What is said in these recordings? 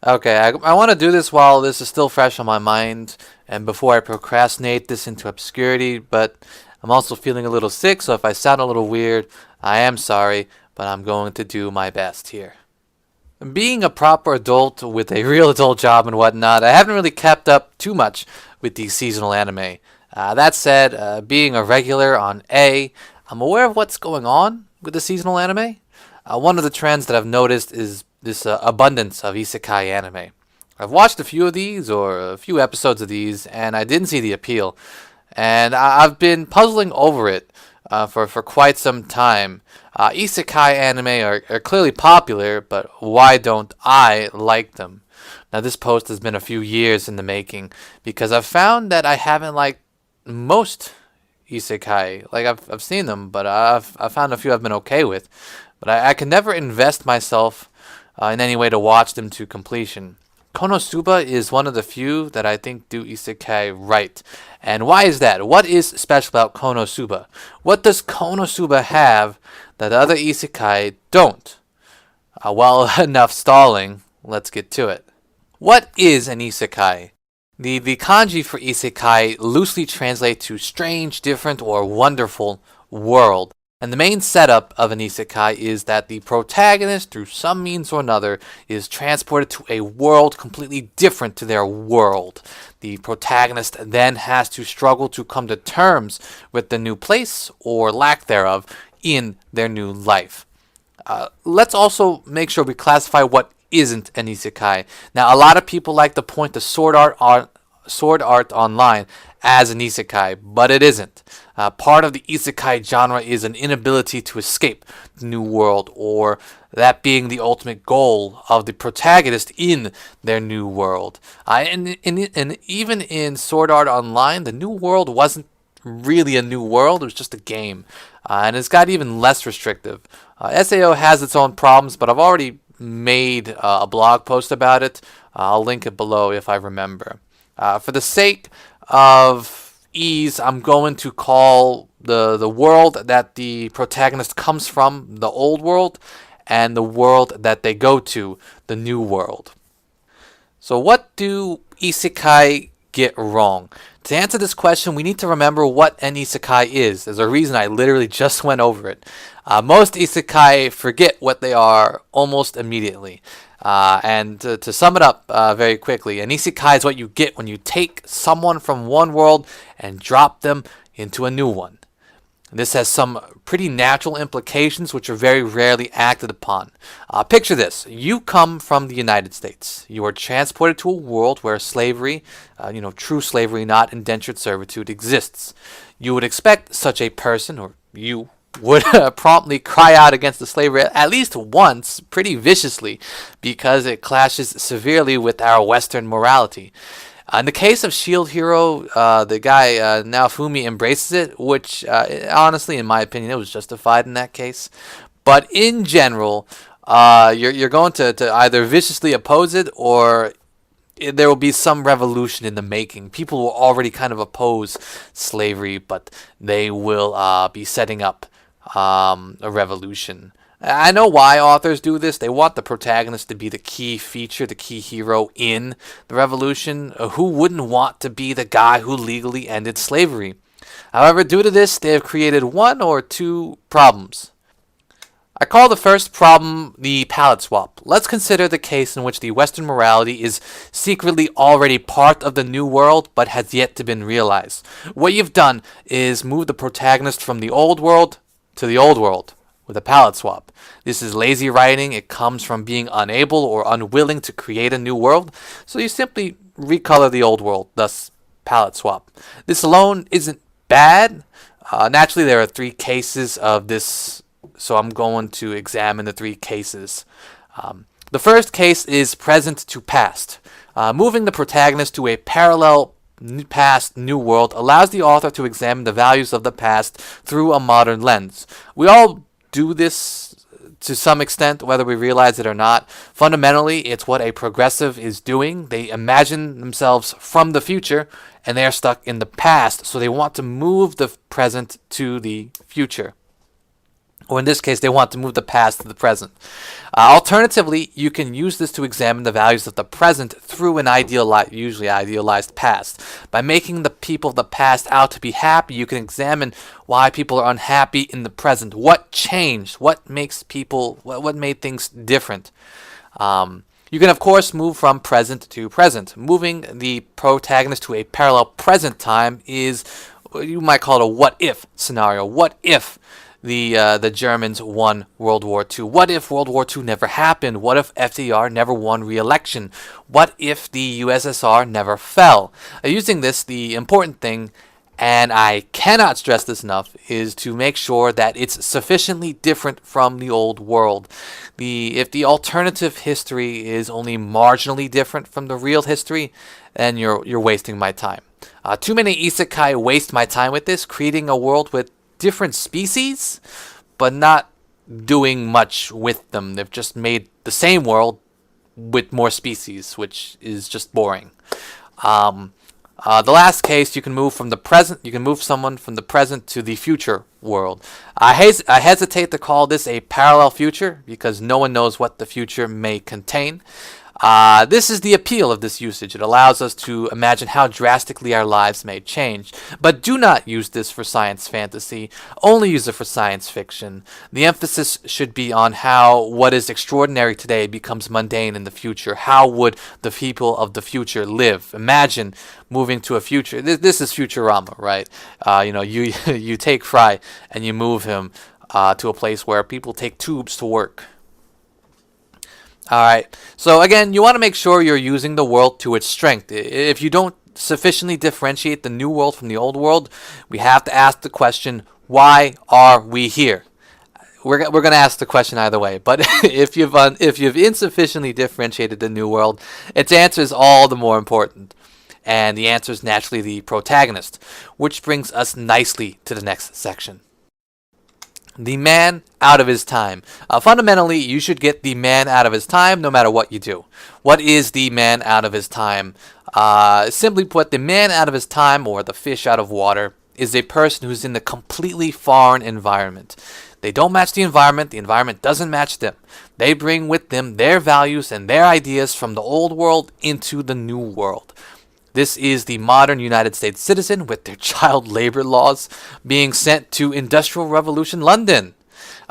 Okay, I want to do this while this is still fresh on my mind and before I procrastinate this into obscurity, but I'm also feeling a little sick, so if I sound a little weird, I am sorry, but I'm going to do my best here. Being a proper adult with a real adult job and whatnot, I haven't really kept up too much with the seasonal anime. That said, being a regular on I'm aware of what's going on with the seasonal anime. One of the trends that I've noticed is this abundance of isekai anime. I've watched a few of these or a few episodes of these, and I didn't see the appeal. And I've been puzzling over it for quite some time. Isekai anime are clearly popular, but why don't I like them? Now, this post has been a few years in the making because I've found that I haven't liked most isekai. Like, I've seen them, but I've found a few I've been okay with. But I can never invest myself in any way to watch them to completion. Konosuba is one of the few that I think do isekai right. And why is that? What is special about Konosuba? What does Konosuba have that other isekai don't? Well, enough stalling. Let's get to it. What is an isekai? The kanji for isekai loosely translate to strange, different, or wonderful world. And the main setup of an isekai is that the protagonist, through some means or another, is transported to a world completely different to their world. The protagonist then has to struggle to come to terms with the new place, or lack thereof, in their new life. Let's also make sure we classify what isn't an isekai. Now, a lot of people like to point to Sword Art Online as an isekai, but it isn't. Part of the isekai genre is an inability to escape the new world, or that being the ultimate goal of the protagonist in their new world. And even in Sword Art Online, the new world wasn't really a new world, it was just a game. And it's got even less restrictive. SAO has its own problems, but I've already made a blog post about it. I'll link it below if I remember. For the sake of ease, I'm going to call the world that the protagonist comes from the old world, and the world that they go to the new world. So what do isekai get wrong? To answer this question, we need to remember what an isekai is. There's a reason I literally just went over it. Most isekai forget what they are almost immediately. And to sum it up very quickly, an isekai is what you get when you take someone from one world and drop them into a new one. This has some pretty natural implications which are very rarely acted upon. Picture this. You come from the United States. You are transported to a world where slavery, true slavery, not indentured servitude, exists. You would expect such a person, or you would promptly cry out against the slavery at least once, pretty viciously, because it clashes severely with our Western morality. In the case of Shield Hero, the guy Naofumi embraces it, which honestly, in my opinion, it was justified in that case. But in general, you're going to either viciously oppose it, or there will be some revolution in the making. People will already kind of oppose slavery, but they will be setting up a revolution. I know why authors do this. They want the protagonist to be the key feature, the key hero in the revolution. Who wouldn't want to be the guy who legally ended slavery? However, due to this, they have created one or two problems. I call the first problem the palette swap. Let's consider the case in which the Western morality is secretly already part of the new world, but has yet to be realized. What you've done is move the protagonist from the old world to the old world with a palette swap. This is lazy writing. It comes from being unable or unwilling to create a new world, so you simply recolor the old world, thus palette swap. This alone isn't bad. Naturally, there are three cases of this, so I'm going to examine the three cases. The first case is present to past. Moving the protagonist to a parallel past new world allows the author to examine the values of the past through a modern lens. We all do this to some extent, whether we realize it or not. Fundamentally, it's what a progressive is doing. They imagine themselves from the future, and they are stuck in the past, so they want to move the present to the future. Or in this case, they want to move the past to the present. Alternatively, you can use this to examine the values of the present through an usually idealized past. By making the people of the past out to be happy, you can examine why people are unhappy in the present. What changed? What made things different? You can, of course, move from present to present. Moving the protagonist to a parallel present time is, you might call it a what-if scenario. What if the Germans won World War II? What if World War II never happened? What if FDR never won re-election? What if the USSR never fell? Using this, the important thing, and I cannot stress this enough, is to make sure that it's sufficiently different from the old world. If the alternative history is only marginally different from the real history, then you're wasting my time. Too many isekai waste my time with this, creating a world with different species, but not doing much with them. They've just made the same world with more species, which is just boring. The last case, you can move from the present. You can move someone from the present to the future world. I hesitate to call this a parallel future because no one knows what the future may contain. This is the appeal of this usage. It allows us to imagine how drastically our lives may change. But do not use this for science fantasy. Only use it for science fiction. The emphasis should be on how what is extraordinary today becomes mundane in the future. How would the people of the future live? Imagine moving to a future. This is Futurama, right? You take Fry and you move him to a place where people take tubes to work. Alright, so again, you want to make sure you're using the world to its strength. If you don't sufficiently differentiate the new world from the old world, we have to ask the question, why are we here? We're going to ask the question either way, but if you've insufficiently differentiated the new world, its answer is all the more important. And the answer is naturally the protagonist, which brings us nicely to the next section. The man out of his time. Fundamentally, you should get the man out of his time no matter what you do. What is the man out of his time? Simply put, the man out of his time, or the fish out of water, is a person who's in a completely foreign environment. They don't match the environment doesn't match them. They bring with them their values and their ideas from the old world into the new world. This is the modern United States citizen with their child labor laws being sent to Industrial Revolution London.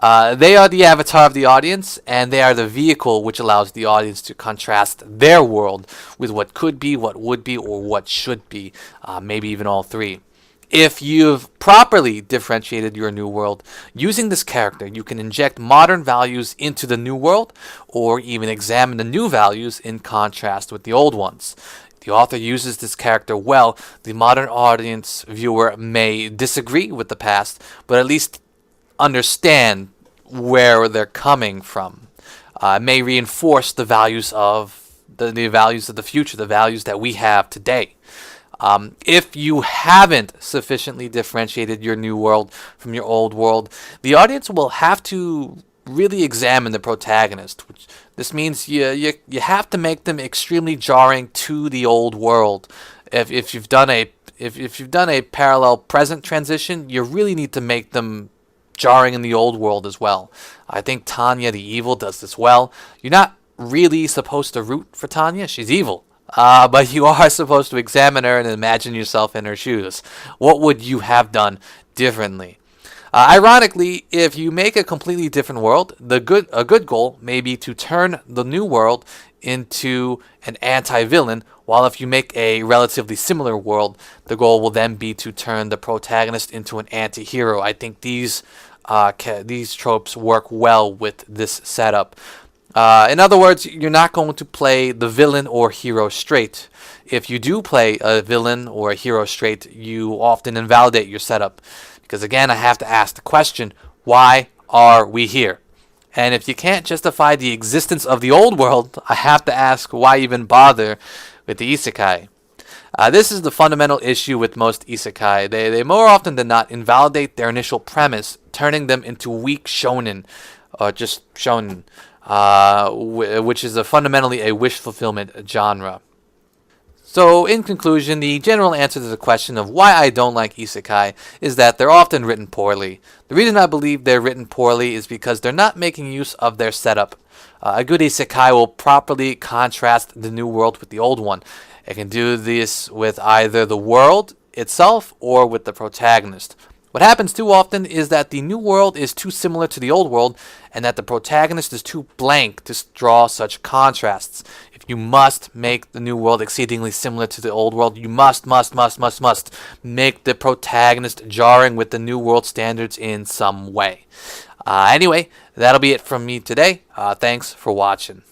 They are the avatar of the audience, and they are the vehicle which allows the audience to contrast their world with what could be, what would be, or what should be, maybe even all three. If you've properly differentiated your new world, using this character, you can inject modern values into the new world, or even examine the new values in contrast with the old ones. The author uses this character well. The modern audience viewer may disagree with the past, but at least understand where they're coming from. It may reinforce the values of the values of the future, the values that we have today. If you haven't sufficiently differentiated your new world from your old world, the audience will have to really examine the protagonist. This means you have to make them extremely jarring to the old world. If you've done a parallel present transition, you really need to make them jarring in the old world as well. I think Tanya the Evil does this well. You're not really supposed to root for Tanya. She's evil. But you are supposed to examine her and imagine yourself in her shoes. What would you have done differently? Ironically, if you make a completely different world, a good goal may be to turn the new world into an anti-villain, while if you make a relatively similar world, the goal will then be to turn the protagonist into an anti-hero. I think these tropes work well with this setup. In other words, you're not going to play the villain or hero straight. If you do play a villain or a hero straight, you often invalidate your setup. Because again, I have to ask the question, why are we here? And if you can't justify the existence of the old world, I have to ask, why even bother with the isekai? This is the fundamental issue with most isekai. They more often than not invalidate their initial premise, turning them into weak shonen, or just shonen, which is fundamentally a wish fulfillment genre. So, in conclusion, the general answer to the question of why I don't like isekai is that they're often written poorly. The reason I believe they're written poorly is because they're not making use of their setup. A good isekai will properly contrast the new world with the old one. It can do this with either the world itself or with the protagonist. What happens too often is that the new world is too similar to the old world and that the protagonist is too blank to draw such contrasts. If you must make the new world exceedingly similar to the old world, you must make the protagonist jarring with the new world standards in some way. Anyway, that'll be it from me today. Thanks for watching.